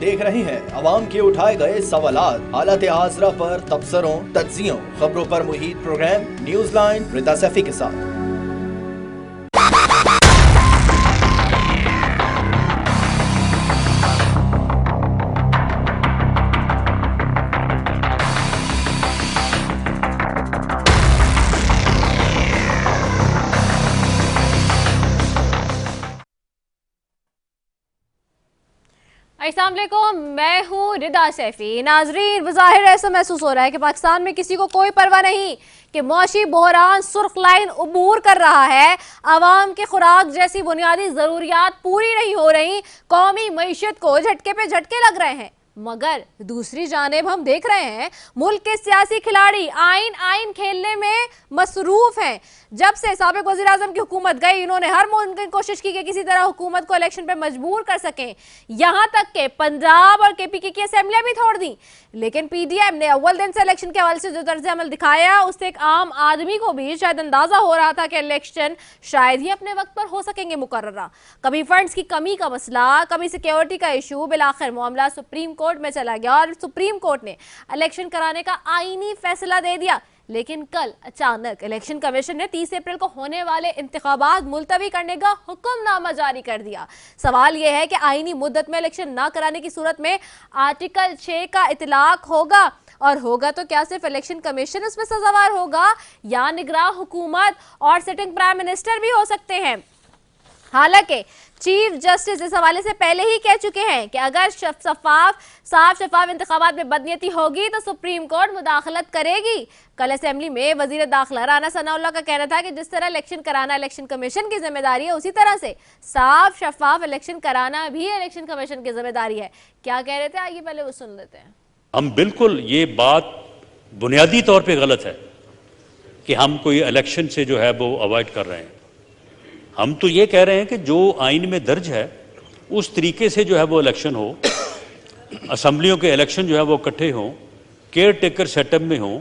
देख रहे हैं अवाम के उठाए गए सवालात, हालत हाज़रा पर तबसरों, तज्जियों, खबरों पर मुहित प्रोग्राम न्यूज लाइन रिदा सैफी के साथ। अस्सलाम वालेकुम, मैं हूँ रिदा सैफी। नाजरीन, बज़ाहिर ऐसा महसूस हो रहा है कि पाकिस्तान में किसी को कोई परवाह नहीं कि मौशी बहरान सुर्ख लाइन उबूर कर रहा है, आवाम के खुराक जैसी बुनियादी ज़रूरियात पूरी नहीं हो रही, कौमी मईशत को झटके पे झटके लग रहे हैं। मगर दूसरी जानिब हम देख रहे हैं मुल्क के सियासी खिलाड़ी आइन खेलने में मसरूफ हैं। जब से साबिक वज़ीर आज़म की हुकूमत गई, इन्होंने हर मुमकिन कोशिश की कि किसी तरह हुकूमत को इलेक्शन पे मजबूर कर सकें, यहाँ तक के पंजाब और KPK की असेंबलियां भी छोड़ दी। लेकिन PDM ने अव्वल दिन से इलेक्शन के हवाले से जो तर्ज अमल दिखाया, उससे एक आम आदमी को भी शायद अंदाजा हो रहा था कि इलेक्शन शायद ही अपने वक्त पर हो सकेंगे मुकर्ररा। कभी फंड्स की कमी का मसला, कभी सिक्योरिटी का इशू, बिलाखिर मामला सुप्रीम कोर्ट में चला गया और सुप्रीम कोर्ट ने इलेक्शन कराने का आईनी फैसला दे दिया। लेकिन कल अचानक इलेक्शन कमीशन ने 30 अप्रैल को होने वाले इंतखाबात मुलतवी करने का हुक्मनामा जारी कर दिया। सवाल यह है कि आईनी मुद्दत में इलेक्शन ना कराने की सूरत में आर्टिकल 6 का इतलाक होगा, और होगा तो क्या सिर्फ इलेक्शन कमीशन उसमें सजावार होगा या निगरान हुकूमत और सिटिंग प्राइम मिनिस्टर भी हो सकते हैं। हालांकि चीफ जस्टिस इस हवाले से पहले ही कह चुके हैं कि अगर साफ शफाफ इंतखाबात में बदनीयती होगी तो सुप्रीम कोर्ट मुदाखलत करेगी। कल असेंबली में वजीर दाखिला राना सनाउल्लाह का कहना था कि जिस तरह इलेक्शन कराना इलेक्शन कमीशन की जिम्मेदारी है, उसी तरह से साफ शफाफ इलेक्शन कराना भी इलेक्शन कमीशन की जिम्मेदारी है। क्या कह रहे थे, आइए पहले वो सुन लेते हैं। हम बिल्कुल, ये बात बुनियादी तौर पर गलत है कि हम कोई इलेक्शन से जो है वो अवॉइड कर रहे हैं। हम तो ये कह रहे हैं कि जो आइन में दर्ज है उस तरीके से जो है वो इलेक्शन हो, असम्बलियों के इलेक्शन जो है वो इकट्ठे हों, केयर टेकर सेटअप में हों,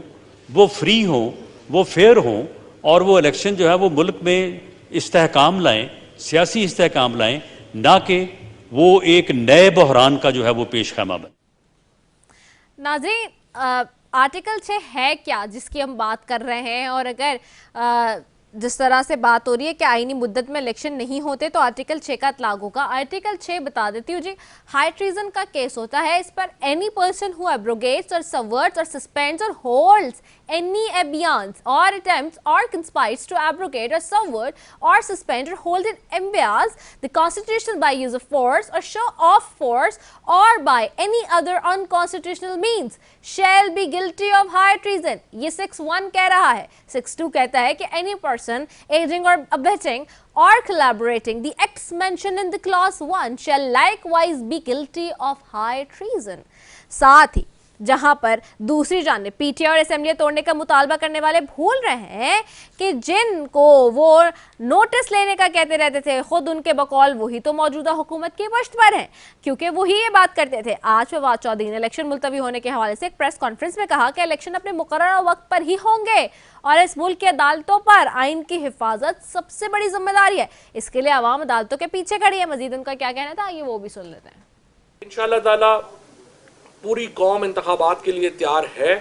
वो फ्री हों, वो फेयर हों, और वो इलेक्शन जो है वो मुल्क में इस्तेहकाम लाएं, सियासी इस्तेहकाम लाएं, ना कि वो एक नए बहरान का जो है वो पेश खैमा बने। नाज़रीन, आर्टिकल 6 है क्या जिसकी हम बात कर रहे हैं, और अगर जिस तरह से बात हो रही है कि आईनी मुद्दत में इलेक्शन नहीं होते तो आर्टिकल 6 का इतलाक होगा। आर्टिकल 6 बता देती हूँ जी, हाई ट्रीजन का केस होता है। इस पर एनी पर्सन हु एब्रोगेट्स और सबवर्ट्स और सस्पेंड्स और holds any abeyance or attempts or conspires to abrogate or subvert or suspend or hold in abeyance the constitution by use of force or show of force or by any other unconstitutional means shall be guilty of high treason। ये 6(1) कह रहा है। 6(2) कहता है कि any person aiding or abetting or collaborating the acts mentioned in the clause 1 shall likewise be guilty of high treason। साथ ही जहां पर दूसरी जानिब PTA और असेंबली तोड़ने का मुतालबा करने वाले भूल रहे हैं कि जिनको वो नोटिस लेने का कहते रहते थे, खुद उनके बकौल वही तो मौजूदा हुकूमत के पश्त पर हैं, क्योंकि वही ये बात करते थे। आज फवाद चौधरी ने इलेक्शन मुलतवी होने के हवाले से एक प्रेस कॉन्फ्रेंस में कहा कि इलेक्शन अपने मुकर्रर वक्त पर ही होंगे और इस मुल्क की अदालतों पर आइन की हिफाजत सबसे बड़ी जिम्मेदारी है। इसके लिए अवाम अदालतों के पीछे खड़ी है। मजीद उनका क्या कहना था, ये वो भी सुन लेते हैं। इंशाअल्लाह ताला पूरी कौम इंतखाबात के लिए तैयार है।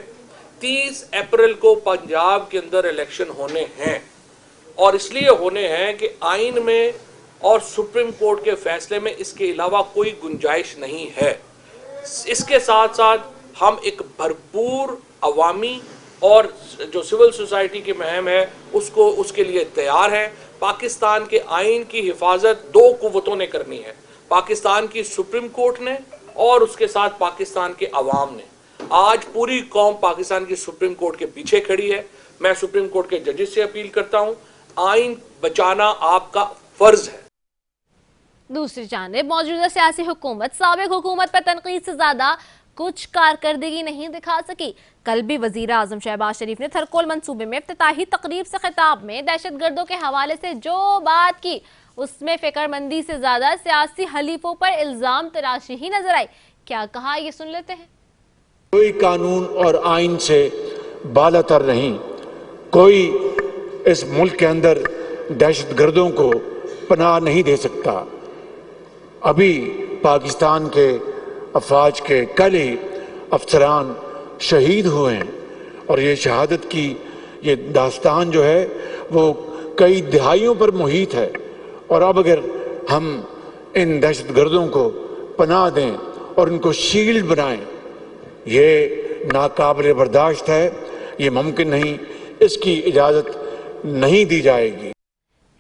30 अप्रैल को पंजाब के अंदर इलेक्शन होने हैं, और इसलिए होने हैं कि आइन में और सुप्रीम कोर्ट के फैसले में इसके अलावा कोई गुंजाइश नहीं है। इसके साथ साथ हम एक भरपूर अवामी और जो सिविल सोसाइटी की मुहिम है उसके लिए तैयार हैं। पाकिस्तान के आइन की हिफाजत दो कुव्वतों ने करनी है, पाकिस्तान की सुप्रीम कोर्ट ने और उसके साथ पाकिस्तान के अवाम ने। आज पूरी कौम पाकिस्तान की सुप्रीम कोर्ट के पीछे खड़ी है। मैं सुप्रीम कोर्ट के जजेस से अपील करता हूं, आइन बचाना आपका फर्ज है। दूसरी जानिब मौजूदा सियासी हुकूमत साबिक हुकूमत पर तनकीद से ज्यादा कुछ कारकर्दगी नहीं दिखा सकी। कल भी वजीर आजम शहबाज शरीफ ने थरकोल मंसूबे में इफ्तिताही तकरीब से खिताब में दहशतगर्दों के हवाले से जो बात की, उसमें फिक्रमंदी से ज्यादा सियासी हलीफों पर इल्जाम तराशी ही नजर आई। क्या कहा, ये सुन लेते हैं। कोई कानून और आइन से बालातर नहीं, कोई इस मुल्क के अंदर दहशतगर्दों को पनाह नहीं दे सकता। अभी पाकिस्तान के अफवाज के कल ही अफसरान शहीद हुए हैं और ये शहादत की ये दास्तान जो है वो कई दहाइयों पर मुहित है। और अब अगर हम इन दहशतगर्दों को पनाह दें और इनको शील्ड बनाएं, ये नाकाबिल बर्दाश्त है, ये मुमकिन नहीं, इसकी इजाज़त नहीं दी जाएगी।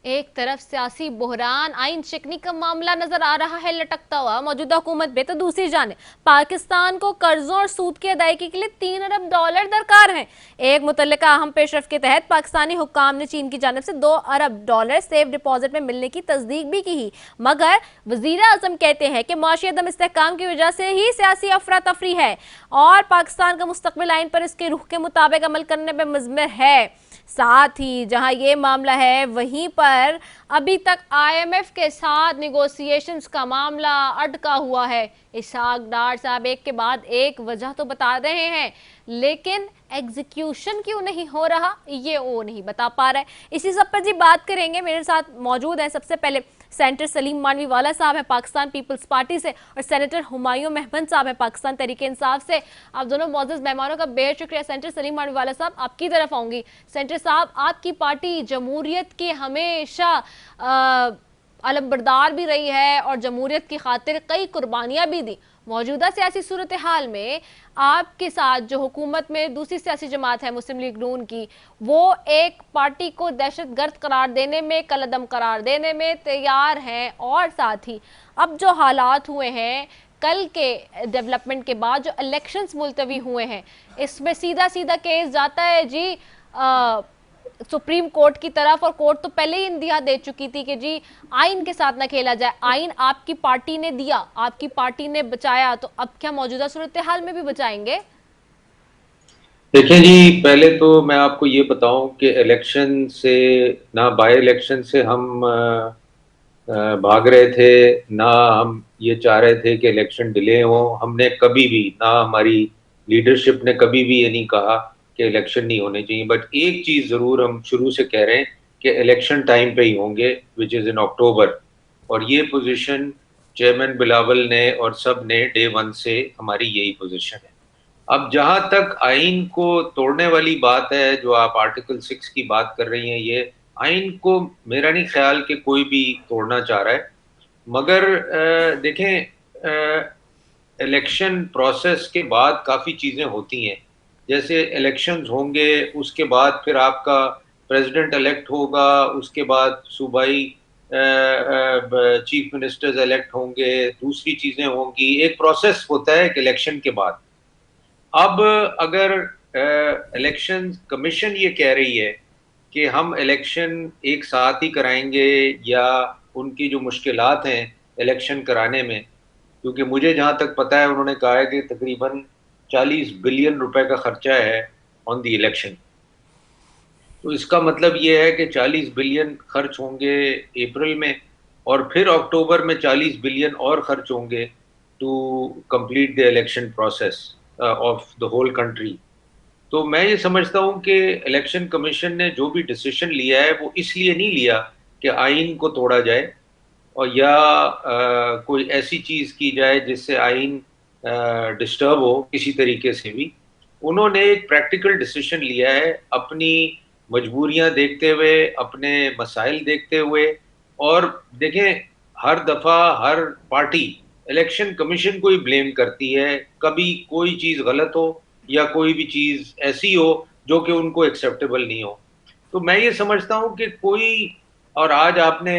एक तरफ सियासी बहरान आइन शिकनी का मामला नजर आ रहा है लटकता हुआ मौजूदा हुकूमत पे, तो दूसरी जाने पाकिस्तान को कर्जों और सूद की अदायगी के लिए $3 अरब दरकार हैं। एक मुतल्लिका अहम पेशरफ के तहत पाकिस्तानी हुक्काम ने चीन की जानब से $2 अरब सेफ डिपॉजिट में मिलने की तस्दीक भी की, मगर वजीर आजम कहते हैं कि मुआशी अदम इस्तेहकाम की वजह से ही सियासी अफरा तफरी है और पाकिस्तान का मुस्तकबिल आइन पर इसके रुख के मुताबिक अमल करने पर मुज़म्मिर है। साथ ही जहां ये मामला है वहीं पर अभी तक IMF के साथ निगोशिएशंस का मामला अटका हुआ है। इसहाक डार साहब एक के बाद एक वजह तो बता रहे हैं, लेकिन एग्जीक्यूशन क्यों नहीं हो रहा ये वो नहीं बता पा रहा है। इसी सब पर जी बात करेंगे। मेरे साथ मौजूद हैं सबसे पहले सेनेटर सलीम मानवी वाला साहब है पाकिस्तान पीपल्स पार्टी से और सेनेटर हुमायूं महमद साहब है पाकिस्तान तहरीक इंसाफ से। आप दोनों मौजूद मेहमानों का बेहद शुक्रिया। सेनेटर सलीम मानवी वाला साहब, आपकी तरफ आऊंगी। सेनेटर साहब, आपकी पार्टी जमहूरियत की हमेशा अलमबरदार भी रही है और जमहूरियत की खातिर कई कुर्बानियां भी दी। मौजूदा सियासी सूरत हाल में आपके साथ जो हुकूमत में दूसरी सियासी जमात है मुस्लिम लीग नून की, वो एक पार्टी को दहशतगर्द करार देने में, कलअदम करार देने में तैयार हैं और साथ ही अब जो हालात हुए हैं कल के डेवलपमेंट के बाद जो इलेक्शंस मुलतवी हुए हैं, इसमें सीधा सीधा केस जाता है जी सुप्रीम कोर्ट की तरफ, और कोर्ट तो पहले ही इंदिया दे चुकी थी कि जी आइन के साथ ना खेला जाए। आइन आपकी पार्टी ने दिया, आपकी पार्टी ने बचाया, तो अब क्या मौजूदा सूरत हाल में भी बचाएंगे? देखिए जी, पहले तो मैं आपको ये बताऊं कि इलेक्शन से ना बाय इलेक्शन से हम भाग रहे थे, ना हम ये चाह रहे थे कि इलेक्शन डिले हो। हमने कभी भी, ना हमारी लीडरशिप ने कभी भी ये नहीं कहा कि इलेक्शन नहीं होने चाहिए। बट एक चीज़ ज़रूर हम शुरू से कह रहे हैं कि इलेक्शन टाइम पे ही होंगे, विच इज़ इन अक्टूबर। और ये पोजीशन चेयरमैन बिलावल ने और सब ने डे 1 से हमारी यही पोजीशन है। अब जहाँ तक आइन को तोड़ने वाली बात है, जो आप आर्टिकल 6 की बात कर रही हैं, ये आइन को मेरा नहीं ख्याल कि कोई भी तोड़ना चाह रहा है। मगर देखें, इलेक्शन प्रोसेस के बाद काफ़ी चीज़ें होती हैं। जैसे इलेक्शंस होंगे, उसके बाद फिर आपका प्रेसिडेंट इलेक्ट होगा, उसके बाद सूबाई चीफ मिनिस्टर्स इलेक्ट होंगे, दूसरी चीज़ें होंगी। एक प्रोसेस होता है कि इलेक्शन के बाद। अब अगर इलेक्शन कमीशन ये कह रही है कि हम इलेक्शन एक साथ ही कराएंगे, या उनकी जो मुश्किलात हैं इलेक्शन कराने में, क्योंकि मुझे जहाँ तक पता है उन्होंने कहा है कि तकरीबन 40 बिलियन रुपए का खर्चा है ऑन दी इलेक्शन। तो इसका मतलब ये है कि 40 बिलियन खर्च होंगे अप्रैल में, और फिर अक्टूबर में 40 बिलियन और खर्च होंगे to complete the election process of the whole country. तो मैं ये समझता हूँ कि इलेक्शन कमीशन ने जो भी डिसीजन लिया है वो इसलिए नहीं लिया कि आइन को तोड़ा जाए और या कोई ऐसी चीज़ की जाए जिससे आइन डिस्टर्ब हो किसी तरीके से भी। उन्होंने एक प्रैक्टिकल डिसीजन लिया है, अपनी मजबूरियां देखते हुए, अपने मसाइल देखते हुए। और देखें, हर दफ़ा हर पार्टी इलेक्शन कमीशन को ही ब्लेम करती है, कभी कोई चीज़ गलत हो या कोई भी चीज़ ऐसी हो जो कि उनको एक्सेप्टेबल नहीं हो। तो मैं ये समझता हूँ कि कोई, और आज आपने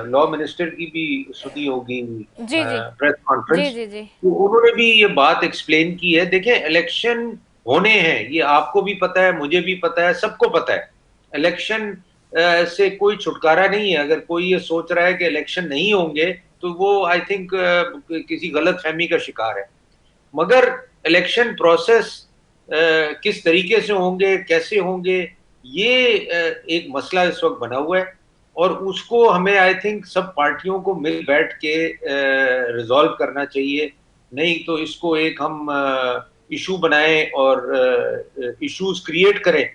लॉ मिनिस्टर की भी सुनी होगी प्रेस कॉन्फ्रेंस, तो उन्होंने भी ये बात एक्सप्लेन की है। देखें, इलेक्शन होने हैं, ये आपको भी पता है, मुझे भी पता है, सबको पता है। इलेक्शन से कोई छुटकारा नहीं है। अगर कोई ये सोच रहा है कि इलेक्शन नहीं होंगे तो वो आई थिंक किसी गलत फहमी का शिकार है। मगर इलेक्शन प्रोसेस किस तरीके से होंगे, कैसे होंगे, ये एक मसला इस वक्त बना हुआ है, और उसको हमें आई थिंक सब पार्टियों को मिल बैठ के रिजॉल्व करना चाहिए। नहीं तो इसको एक हम इशू बनाएं और इश्यूज क्रिएट करें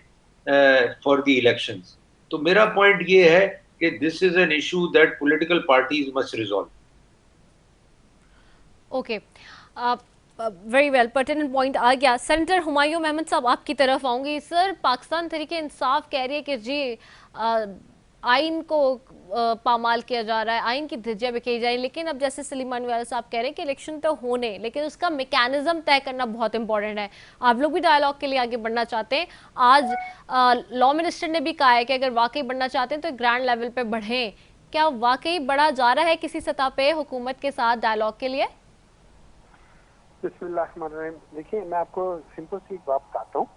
फॉर द इलेक्शंस। तो मेरा पॉइंट ये है कि this is an issue that political parties must resolve. Okay, आप वेरी वेल पर्टिनेंट पॉइंट आ गया। सेनेटर हुमायूं अहमद साहब आपकी तरफ आऊंगी। सर, पाकिस्तान तहरीके इंसाफ कह रही है कि जी आइन को पामाल किया जा रहा है, आइन की धज्जियां बिखेरी जा रही है, लेकिन अब जैसे सलीम मानवीवाला साहब कह रहे हैं कि इलेक्शन तो होने, लेकिन उसका मैकेनिज्म तय करना बहुत इंपॉर्टेंट है। आप लोग भी डायलॉग के लिए आगे बढ़ना चाहते हैं। आज लॉ मिनिस्टर ने भी कहा है कि अगर वाकई बढ़ना चाहते हैं तो ग्रैंड लेवल पे बढ़ें। क्या वाकई बढ़ा जा रहा है किसी सतह पे हुकूमत के साथ डायलॉग के लिए? बिस्मिल्लाहिर्रहमानिर्रहीम। देखिए, मैं आपको सिंपल सी एक बात बताता हूँ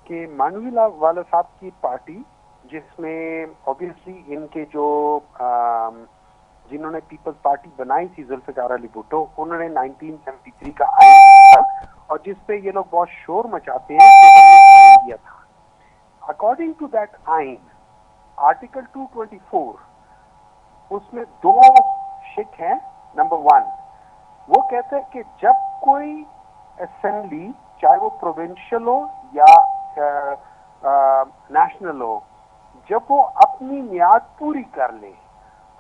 कि मानवीवाला साहब की पार्टी, जिसमें ऑब्वियसली इनके जो जिन्होंने पीपल्स पार्टी बनाई थी जुल्फिकार अली भुट्टो, उन्होंने 1973 का आइन किया और जिसपे ये लोग बहुत शोर मचाते हैं कि हमने आइन किया था। अकॉर्डिंग टू दैट आइन, आर्टिकल 224, उसमें दो शिक हैं। नंबर 1, वो कहते हैं कि जब कोई असेंबली, चाहे वो प्रोविंशियल हो या नेशनल हो, जब वो अपनी मियाद पूरी कर ले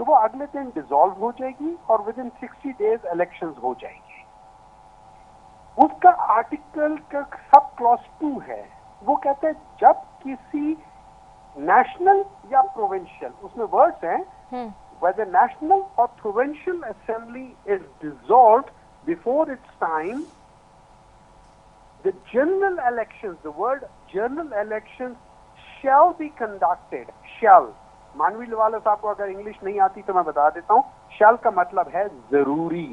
तो वो अगले दिन डिसॉल्व हो जाएगी और विद इन 60 डेज इलेक्शंस हो जाएंगे। उसका आर्टिकल का सब क्लॉज 2 है, वो कहते हैं जब किसी नेशनल या प्रोविंशियल, उसमें वर्ड्स हैं, whether national or provincial assembly is dissolved before its time, the general elections, the word general elections shall be conducted. Shall, Mandviwalla साहब को अगर इंग्लिश नहीं आती तो मैं बता देता हूँ, shall का मतलब है जरूरी।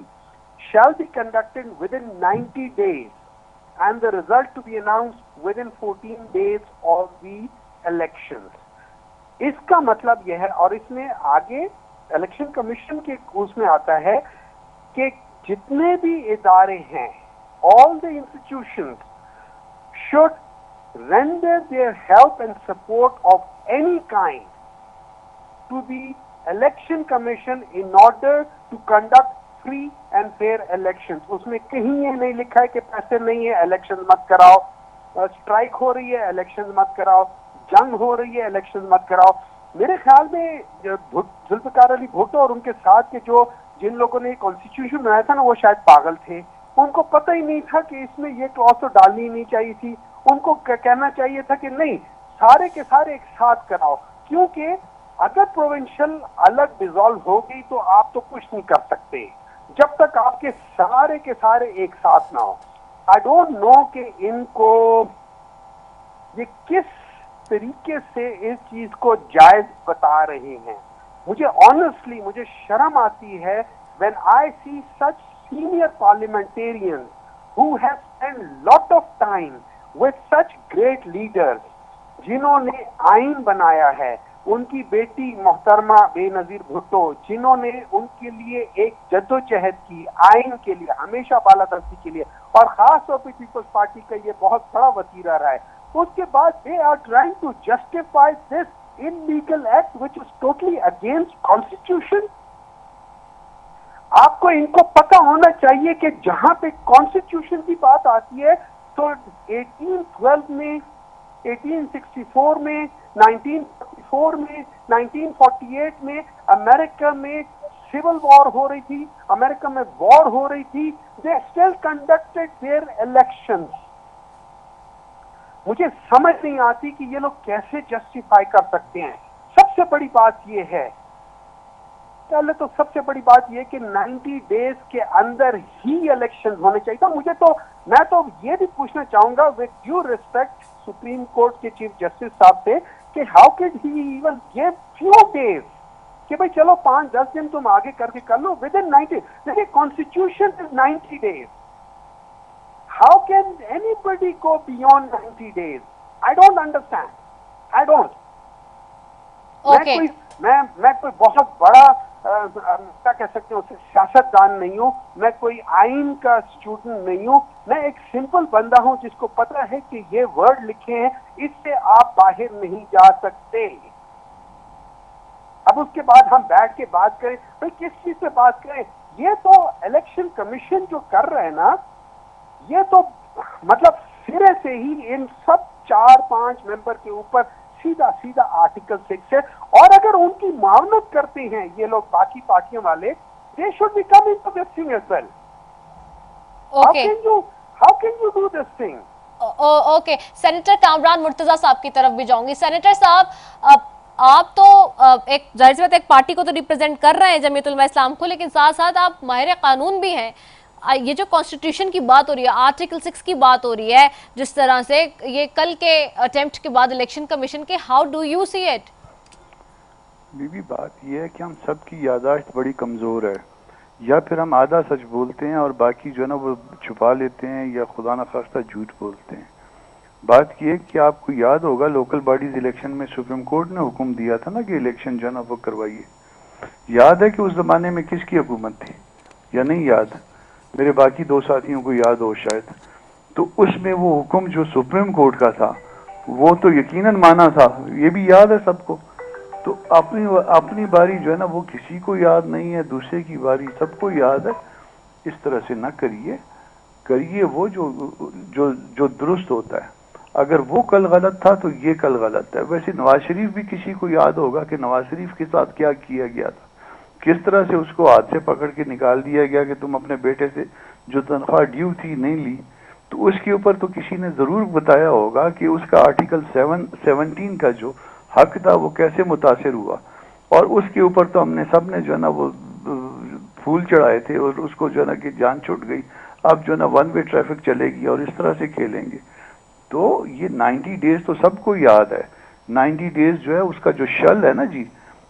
Shall be conducted within 90 days and the result to be announced within 14 days of the elections. इसका मतलब यह है, और इसमें आगे इलेक्शन कमीशन के उसमें आता है कि जितने भी इदारे हैं, all the institutions should render their help and support of any kind to the election commission in order to conduct free and fair elections. उसमें कहीं ये नहीं लिखा है कि पैसे नहीं है इलेक्शन मत कराओ, स्ट्राइक हो रही है इलेक्शन मत कराओ, जंग हो रही है इलेक्शन मत कराओ। मेरे ख्याल में जुल्फिकार अली भुट्टो और उनके साथ के जिन लोगों ने कॉन्स्टिट्यूशन बनाया था ना, वो शायद पागल थे। उनको पता ही नहीं था कि इसमें ये क्लॉज तो डालनी नहीं चाहिए थी। उनको कहना चाहिए था कि नहीं, सारे के सारे एक साथ कराओ, क्योंकि अगर प्रोविंशियल अलग डिसॉल्व हो गई तो आप तो कुछ नहीं कर सकते जब तक आपके सारे के सारे एक साथ ना हो। आई डोंट नो कि इनको ये किस तरीके से इस चीज को जायज बता रहे हैं। मुझे ऑनेस्टली मुझे शर्म आती है when I see such senior parliamentarians who have spent lot of time with such great leaders, जिन्होंने आइन बनाया है। उनकी बेटी मोहतरमा बेनजीर भुट्टो, जिन्होंने उनके लिए एक जद्दोजहद की आइन के लिए, हमेशा बालादस्ती के लिए, और खास तौर पर पीपल्स पार्टी का ये बहुत बड़ा वतीरा रहा है। उसके बाद they are trying to justify this illegal act which is totally against constitution. आपको इनको पता होना चाहिए कि जहां पे कॉन्स्टिट्यूशन की बात आती है तो 1812 में, 1864 में, 1944 में, 1948 में अमेरिका में सिविल वॉर हो रही थी, अमेरिका में वॉर हो रही थी, they still conducted their elections. मुझे समझ नहीं आती कि ये लोग कैसे जस्टिफाई कर सकते हैं। सबसे बड़ी बात ये है, पहले तो सबसे बड़ी बात ये कि 90 डेज के अंदर ही इलेक्शन होने चाहिए था। मैं तो ये भी पूछना चाहूंगा with due respect supreme court के चीफ जस्टिस साहब से कि how can he even give few days कि भाई चलो 5-10 दिन तुम आगे करके कर लो विद इन 90। देखिए, constitution is 90 days. How can anybody go beyond 90 days? I don't understand. I don't. Okay. मैं कोई बहुत बड़ा क्या कह सकते हैं उसे, सियासतदान नहीं हूँ, मैं कोई आइन का स्टूडेंट नहीं हूँ, मैं एक सिंपल बंदा हूँ जिसको पता है कि ये वर्ड लिखे हैं, इससे आप बाहर नहीं जा सकते। अब उसके बाद हम बैठ के बात करें, भाई किस चीज से बात करें? ये तो इलेक्शन कमीशन जो कर रहे हैं ना, ये तो मतलब सिरे से ही इन सब 4-5 मेंबर के ऊपर सीधा सीधा आर्टिकल 6 है। और अगर उनकी मानत करते हैं ये लोग बाकी पार्टियों वाले, they should be come into this thing as well. Okay. how can you do this thing? Okay, senator Kamran Murtaza sahab की तरफ भी जाऊंगी। सेनेटर साहब, आप तो एक जाहिर सी बात है, एक पार्टी को तो रिप्रेजेंट कर रहे हैं, जमीयत उलमा इस्लाम को, लेकिन साथ साथ आप माहिर कानून भी हैं। ये जो कॉन्स्टिट्यूशन की बात हो रही है, आर्टिकल 6 की बात हो रही है, जिस तरह से ये कल के अटेम्प्ट के बाद इलेक्शन कमीशन के, how do you see it? बीबी, बात यह है कि हम सब की यादाश्त बड़ी कमज़ोर है, या फिर हम आधा सच बोलते हैं और बाकी जो है ना वो छुपा लेते हैं, या खुदा न खास्ता झूठ बोलते हैं। बात यह है कि आपको याद होगा लोकल बॉडीज इलेक्शन में सुप्रीम कोर्ट ने हुक्म दिया था ना कि इलेक्शन जो है ना वो करवाइए। याद है कि उस जमाने में किसकी हुकूमत थी, या नहीं याद? मेरे बाकी दो साथियों को याद हो शायद। तो उसमें वो हुक्म जो सुप्रीम कोर्ट का था वो तो यकीनन माना था, ये भी याद है सबको। तो अपनी बारी जो है ना वो किसी को याद नहीं है, दूसरे की बारी सबको याद है। इस तरह से ना करिए वो जो दुरुस्त होता है। अगर वो कल गलत था तो ये कल गलत है। वैसे नवाज शरीफ भी किसी को याद होगा कि नवाज शरीफ के साथ क्या किया गया था, किस तरह से उसको हाथ से पकड़ के निकाल दिया गया कि तुम अपने बेटे से जो तनख्वाह ड्यू थी नहीं ली। तो उसके ऊपर तो किसी ने जरूर बताया होगा कि उसका आर्टिकल 17 का जो हक था वो कैसे मुतासिर हुआ, और उसके ऊपर तो हमने सब ने जो है ना वो फूल चढ़ाए थे, और उसको जो है ना कि जान छूट गई। अब जो है ना 1 वे ट्रैफिक चलेगी और इस तरह से खेलेंगे। तो ये 90 डेज तो सबको याद है। 90 डेज जो है उसका जो शल है ना जी,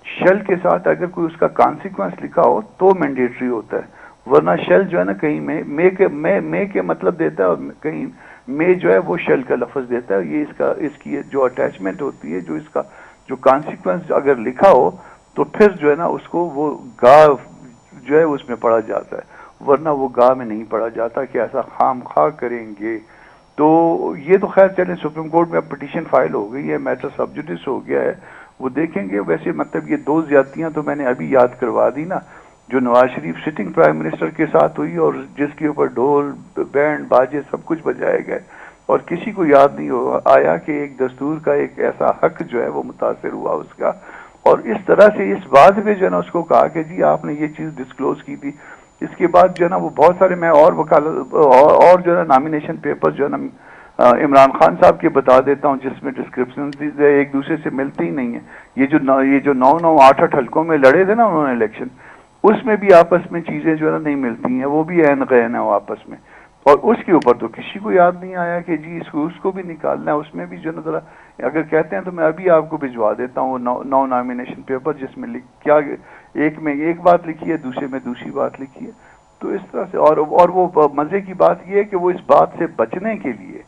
शल के साथ अगर कोई उसका कॉन्सिक्वेंस लिखा हो तो मैंडेटरी होता है, वरना शल जो है ना कहीं मे के मतलब देता है, और कहीं में जो है वो शेल का लफ्ज देता है। ये इसकी जो अटैचमेंट होती है, जो इसका जो कॉन्सिक्वेंस अगर लिखा हो तो फिर जो है ना उसको वो गा जो है उसमें पढ़ा जाता है, वरना वो गा में नहीं पढ़ा जाता कि ऐसा खाम खा करेंगे। तो ये तो खैर चले, सुप्रीम कोर्ट में पिटीशन फाइल हो गई है, मैटर सब जुडिस हो गया है, वो देखेंगे। वैसे मतलब ये 2 ज्यादतियां तो मैंने अभी याद करवा दी ना, जो Nawaz Sharif sitting prime minister के साथ हुई और जिसके ऊपर ढोल बैंड बाजे सब कुछ बजाए गए, और किसी को याद नहीं आया कि एक दस्तूर का एक ऐसा हक जो है वो मुतासिर हुआ उसका। और इस तरह से इस बात पे जो है ना उसको कहा कि जी आपने ये चीज डिस्क्लोज की थी। इसके बाद जो है ना वो बहुत सारे मैं और वकालत और जो है ना नॉमिनेशन पेपर जो है ना इमरान खान साहब के बता देता हूँ, जिसमें डिस्क्रिप्शन एक दूसरे से मिलती ही नहीं है। ये जो 9 8 हल्कों में लड़े थे ना उन्होंने इलेक्शन, उसमें भी आपस में चीजें जो है ना नहीं मिलती हैं, वो भी ऐन गैन है आपस में। और उसके ऊपर तो किसी को याद नहीं आया कि जी उसको भी निकालना है। उसमें भी जो है ना जरा अगर कहते हैं तो मैं अभी आपको भिजवा देता हूँ 9 नॉमिनेशन पेपर, जिसमें क्या एक में एक बात लिखी है, दूसरे में दूसरी बात लिखी है। तो इस तरह से और वो मजे की बात ये है कि वो इस बात से बचने के लिए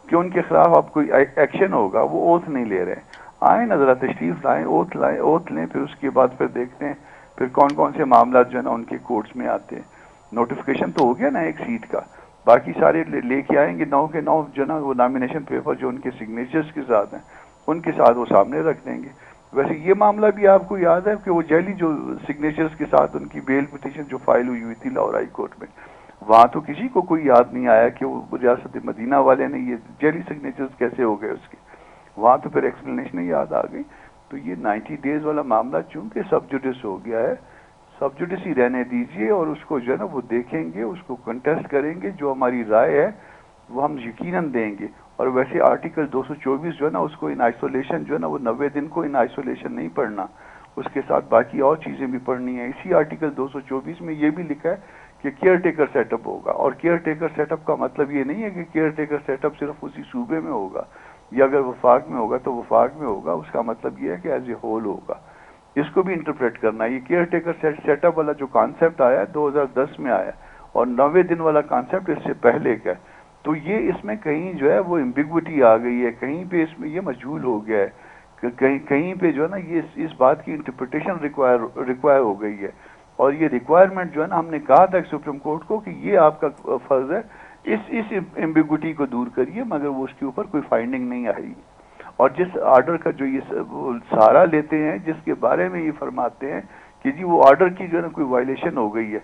कि उनके खिलाफ अब कोई एक्शन होगा, वो ओथ नहीं ले रहे। आए ना जरा तशरीफ लाएं, ओथ लें, फिर उसके बाद फिर देखते हैं फिर कौन कौन से मामला जो है ना उनके कोर्ट्स में आते हैं। नोटिफिकेशन तो हो गया ना एक सीट का, बाकी सारे लेके आएंगे 9 के 9 जो ना वो नॉमिनेशन पेपर जो उनके सिग्नेचर्स के साथ हैं उनके साथ वो सामने रख देंगे। वैसे ये मामला भी आपको याद है कि वो जैली जो सिग्नेचर्स के साथ उनकी बेल पिटीशन जो फाइल हुई थी लाहौर हाई कोर्ट में, वहां तो किसी को कोई याद नहीं आया कि वो रियासत मदीना वाले ने ये जैली सिग्नेचर्स कैसे हो गए उसके, वहां तो फिर एक्सप्लेनेशन याद आ गई। तो ये 90 डेज वाला मामला चूंकि सब जुडिस हो गया है, सब जुडिस ही रहने दीजिए, और उसको जो है ना वो देखेंगे, उसको कंटेस्ट करेंगे, जो हमारी राय है वो हम यकीनन देंगे। और वैसे आर्टिकल 224 जो है ना उसको इन आइसोलेशन जो है ना वो 90 दिन को इन आइसोलेशन नहीं पढ़ना, उसके साथ बाकी और चीजें भी पढ़नी है। इसी आर्टिकल 224 में ये भी लिखा है कि केयर टेकर सेटअप होगा, और केयर टेकर सेटअप का मतलब ये नहीं है कि केयर टेकर सेटअप सिर्फ उसी सूबे में होगा, या अगर वफाक में होगा तो वफाक में होगा। उसका मतलब ये है कि एज ए होल होगा। इसको भी इंटरप्रेट करना है। ये केयर टेकर सेटअप वाला जो कॉन्सेप्ट आया 2010 में आया, और 90 दिन वाला कॉन्सेप्ट इससे पहले का। तो ये इसमें कहीं जो है वो एम्बिग्विटी आ गई है, कहीं पे इसमें ये मजबूर हो गया है, कहीं पे जो है ना ये इस बात की इंटरप्रिटेशन रिक्वायर हो गई है। और ये रिक्वायरमेंट जो है ना हमने कहा था सुप्रीम कोर्ट को कि ये आपका फर्ज है, इस एम्बिग्विटी को दूर करिए, मगर वो उसके ऊपर कोई फाइंडिंग नहीं आई। और जिस ऑर्डर का जो ये सहारा लेते हैं, जिसके बारे में ये फरमाते हैं कि जी वो ऑर्डर की जो है ना कोई वायलेशन हो गई है,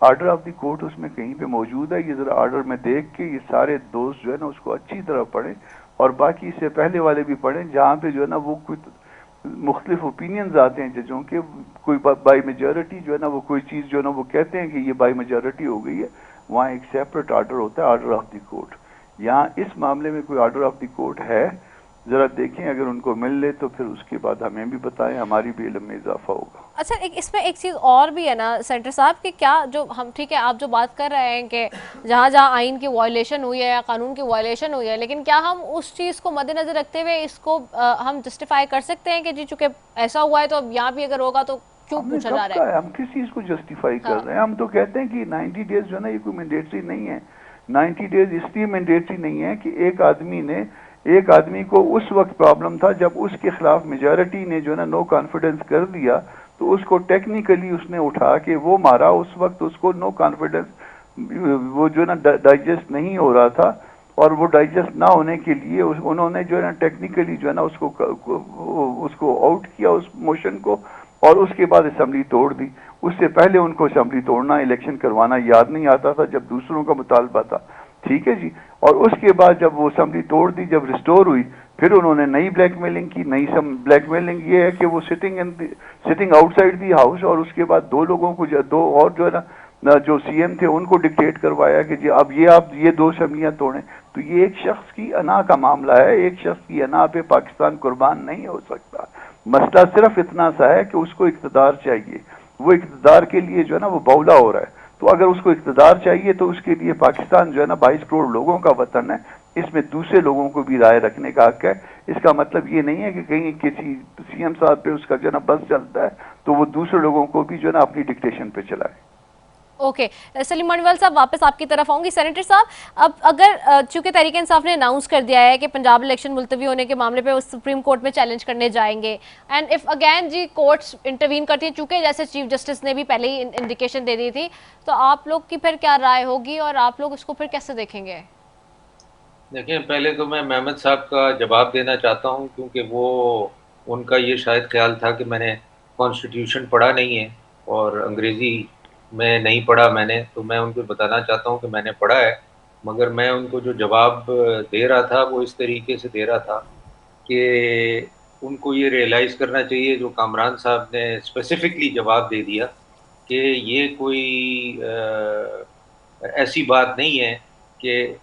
ऑर्डर ऑफ द कोर्ट उसमें कहीं पे मौजूद है। ये जरा ऑर्डर में देख के ये सारे दोस्त जो है ना उसको अच्छी तरह पढ़ें, और बाकी इससे पहले वाले भी पढ़ें, जहाँ पे जो है ना वो कुछ मुख्तलिफ ओपिनियंस आते हैं जजों के, कोई बाई मेजॉरिटी जो है ना वो कोई चीज़ जो है ना वो कहते हैं कि ये बाई मेजॉरिटी हो गई है, वहाँ एक सेपरेट ऑर्डर होता है, ऑर्डर ऑफ द कोर्ट। यहाँ इस मामले में कोई ऑर्डर ऑफ द कोर्ट है? जरा देखें, अगर उनको मिल ले तो फिर उसके बाद हमें भी बताएं, हमारी भी इल्म में इजाफा होगा। अच्छा, इसमें एक चीज़ और भी है ना सेंटर साहब कि क्या जो हम, ठीक है आप जो बात कर रहे हैं कि जहाँ जहाँ आइन की वायलेशन हुई है या कानून की वायलेशन हुई है, लेकिन क्या हम उस चीज़ को मद्देनजर रखते हुए इसको हम जस्टिफाई कर सकते हैं कि जी चूंकि ऐसा हुआ है तो अब यहाँ भी अगर होगा तो क्यों पूछा जा रहा है? हम किस चीज को जस्टिफाई कर रहे हैं? हम तो कहते हैं कि 90 डेज जो है ना, ये कोई मैंडेटरी नहीं है। 90 डेज इसलिए मैंडेटरी नहीं है कि एक आदमी को उस वक्त प्रॉब्लम था जब उसके खिलाफ मेजॉरिटी ने जो है ना नो कॉन्फिडेंस कर दिया, तो उसको टेक्निकली उसने उठा के वो मारा। उस वक्त उसको नो कॉन्फिडेंस वो जो है ना डाइजेस्ट नहीं हो रहा था, और वो डाइजेस्ट ना होने के लिए उन्होंने जो है ना टेक्निकली जो है ना उसको आउट किया उस मोशन को, और उसके बाद असेंबली तोड़ दी। उससे पहले उनको असेंबली तोड़ना, इलेक्शन करवाना याद नहीं आता था जब दूसरों का मुतालबा था, ठीक है जी। और उसके बाद जब वो असेंबली तोड़ दी, जब रिस्टोर हुई, फिर उन्होंने नई ब्लैकमेलिंग की। नई ब्लैकमेलिंग ये है कि वो सिटिंग आउटसाइड दी हाउस, और उसके बाद दो लोगों को दो और जो है ना जो सीएम थे उनको डिक्टेट करवाया कि जी अब आप ये दो असम्बलियां तोड़ें। तो ये एक शख्स की अना का मामला है, एक शख्स की अना पे पाकिस्तान कुर्बान नहीं हो सकता। मसला सिर्फ इतना सा है कि उसको इक़्तिदार चाहिए, वो इक़्तिदार के लिए जो है ना वो बौला हो रहा है। तो अगर उसको इक़्तिदार चाहिए तो उसके लिए पाकिस्तान जो है ना 22 करोड़ लोगों का वतन है, इसमें दूसरे लोगों को भी राय रखने का हक है। इसका मतलब ये नहीं है कि कहीं किसी सीएम साहब पे उसका जो है ना बस चलता है तो वो दूसरे लोगों को भी जो है ना अपनी डिक्टेशन पे चलाए। ओके सलीम मणिवाल साहब, वापस आपकी तरफ आऊंगी। सेनेटर साहब, अब अगर चूंकि तहरीक इंसाफ ने अनाउंस कर दिया है कि पंजाब इलेक्शन मुलतवी होने के मामले पे वो सुप्रीम कोर्ट में चैलेंज करने जाएंगे, एंड इफ अगेन जी कोर्ट्स इंटरवीन करती है, चूंकि जैसे चीफ जस्टिस ने भी पहले ही इंडिकेशन दे दी थी, तो आप लोग की फिर क्या राय होगी और आप लोग इसको फिर कैसे देखेंगे? देखिए, पहले तो मैं मेहमद साहब का जवाब देना चाहता हूं, क्योंकि वो उनका ये शायद ख्याल था कि मैंने कॉन्स्टिट्यूशन पढ़ा नहीं है और अंग्रेज़ी में नहीं पढ़ा मैंने। तो मैं उनको बताना चाहता हूं कि मैंने पढ़ा है, मगर मैं उनको जो जवाब दे रहा था वो इस तरीके से दे रहा था कि उनको ये रियलाइज़ करना चाहिए, जो कामरान साहब ने स्पेसिफिकली जवाब दे दिया, कि ये कोई ऐसी बात नहीं है कि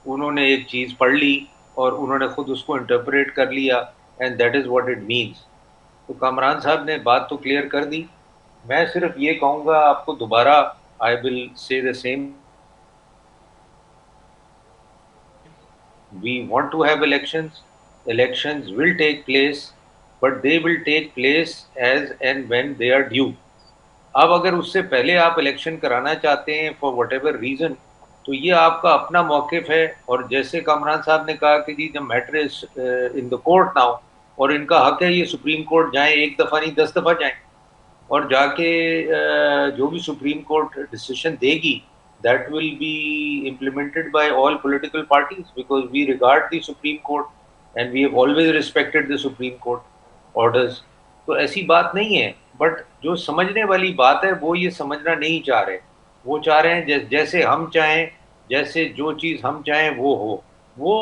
उन्होंने एक चीज़ पढ़ ली और उन्होंने ख़ुद उसको इंटरप्रेट कर लिया and that is what it means. तो कामरान साहब ने बात तो क्लियर कर दी। मैं सिर्फ ये कहूँगा आपको दोबारा, I will say the same, we want to have elections will take place, but they will take place as and when they are due. अब अगर उससे पहले आप इलेक्शन कराना चाहते हैं फॉर व्हाटएवर रीज़न, तो ये आपका अपना मौक़िफ़ है। और जैसे कामरान साहब ने कहा कि जी the matter is in the court now, और इनका हक है ये सुप्रीम कोर्ट जाएं, एक दफ़ा नहीं 10 दफ़ा जाएं, और जाके जो भी सुप्रीम कोर्ट डिसीजन देगी that will be implemented by all political parties, because we regard the supreme court and we have always respected the supreme court orders. तो ऐसी बात नहीं है, बट जो समझने वाली बात है वो ये समझना नहीं चाह रहे। वो चाह रहे हैं जैसे हम चाहें, जैसे जो चीज़ हम चाहें वो हो। वो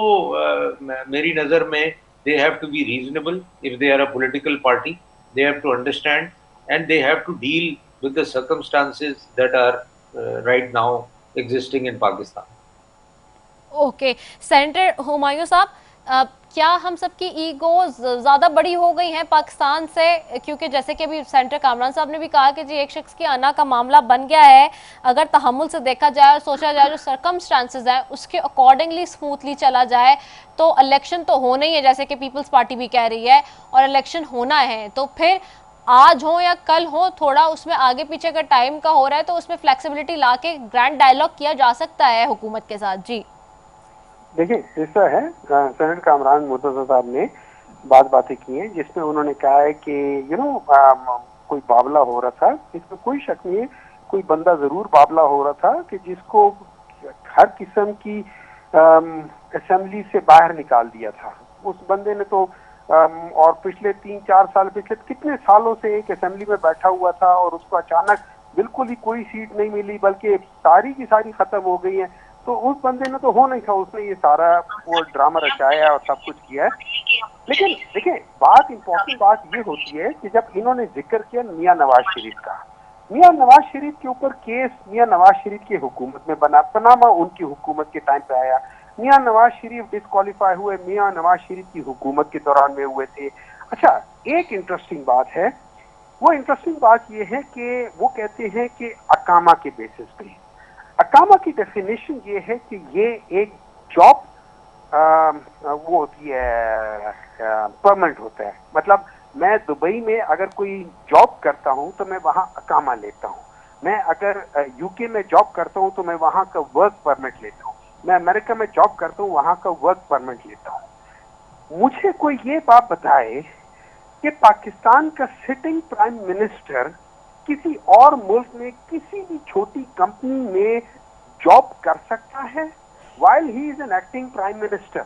मेरी नज़र में they have to be reasonable. If they are a political party, they have to understand and they have to deal with the circumstances that are right now existing in Pakistan. Okay senator Humayun साहब, क्या हम सबकी ego ज़्यादा बड़ी हो गई हैं पाकिस्तान से? क्योंकि जैसे कि अभी सेनेटर कामरान साहब ने भी कहा कि जी एक शख्स की अना का मामला बन गया है, अगर तहम्मुल से देखा जाए और सोचा जाए जो सर्कमस्टांसेस हैं उसके अकॉर्डिंगली स्मूथली चला जाए तो इलेक्शन तो होना ही है, जैसे कि पीपल्स पार्टी भी कह रही है, और इलेक्शन होना है तो फिर आज हो या कल हो, थोड़ा उसमें आगे पीछे का टाइम का हो रहा है तो उसमें फ्लेक्सिबिलिटी ला के ग्रैंड डायलॉग किया जा सकता है हुकूमत के साथ। जी देखिए, ऐसा है, सेनेटर कामरान मुर्तज़ा साहब ने बातें की हैं जिसमें उन्होंने कहा है कि कोई बावला हो रहा था, इसमें कोई शक नहीं है, कोई बंदा जरूर बावला हो रहा था कि जिसको हर किस्म की असेंबली से बाहर निकाल दिया था। उस बंदे ने तो और पिछले 3-4 साल, पिछले कितने सालों से एक असेंबली में बैठा हुआ था और उसको अचानक बिल्कुल ही कोई सीट नहीं मिली, बल्कि सारी की सारी खत्म हो गई है। तो उस बंदे ने तो हो नहीं था, उसने ये सारा वो ड्रामा रचाया और सब कुछ किया है। लेकिन देखिए, इम्पोर्टेंट बात ये होती है कि जब इन्होंने जिक्र किया मियां नवाज शरीफ का, मियां नवाज शरीफ के ऊपर केस मियां नवाज शरीफ की हुकूमत में बना, पनामा उनकी हुकूमत के टाइम पे आया, मियां नवाज शरीफ डिस्क्वालीफाई हुए मियां नवाज शरीफ की हुकूमत के दौरान में हुए थे। अच्छा, एक इंटरेस्टिंग बात है, वो इंटरेस्टिंग बात ये है कि वो कहते हैं कि अकामा के बेसिस पे, अकामा की डेफिनेशन ये है कि ये एक जॉब वो होती है, परमानेंट होता है। मतलब मैं दुबई में अगर कोई जॉब करता हूं तो मैं वहां अकामा लेता हूं, मैं अगर यूके में जॉब करता हूं तो मैं वहां का वर्क परमिट लेता हूं, मैं अमेरिका में जॉब करता हूं वहां का वर्क परमिट लेता हूं। मुझे कोई ये बात बताए कि पाकिस्तान का सिटिंग प्राइम मिनिस्टर किसी और मुल्क में किसी भी छोटी कंपनी में जॉब कर सकता है while he is an acting prime minister?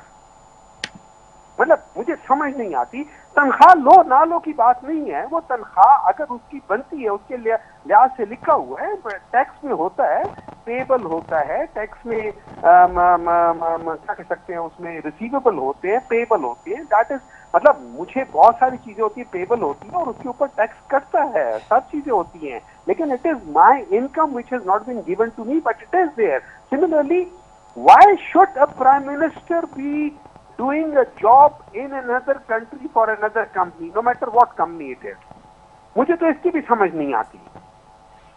मतलब मुझे समझ नहीं आती। तनख्वाह लो ना लो की बात नहीं है, वो तनख्वाह अगर उसकी बनती है उसके लिहाज से लिखा हुआ है, टैक्स में होता है, पेबल होता है, टैक्स में क्या कह सकते हैं, उसमें रिसीवेबल होते हैं, पेबल होते हैं, दैट इज मतलब मुझे बहुत सारी चीजें होती है, पेबल होती है और उसके ऊपर टैक्स कटता है, सब चीजें होती हैं, लेकिन it is my income which has not been given to me but it is there. Similarly, why should a prime minister be doing a job in another country for another company, no matter what company it is? मुझे तो इसकी भी समझ नहीं आती।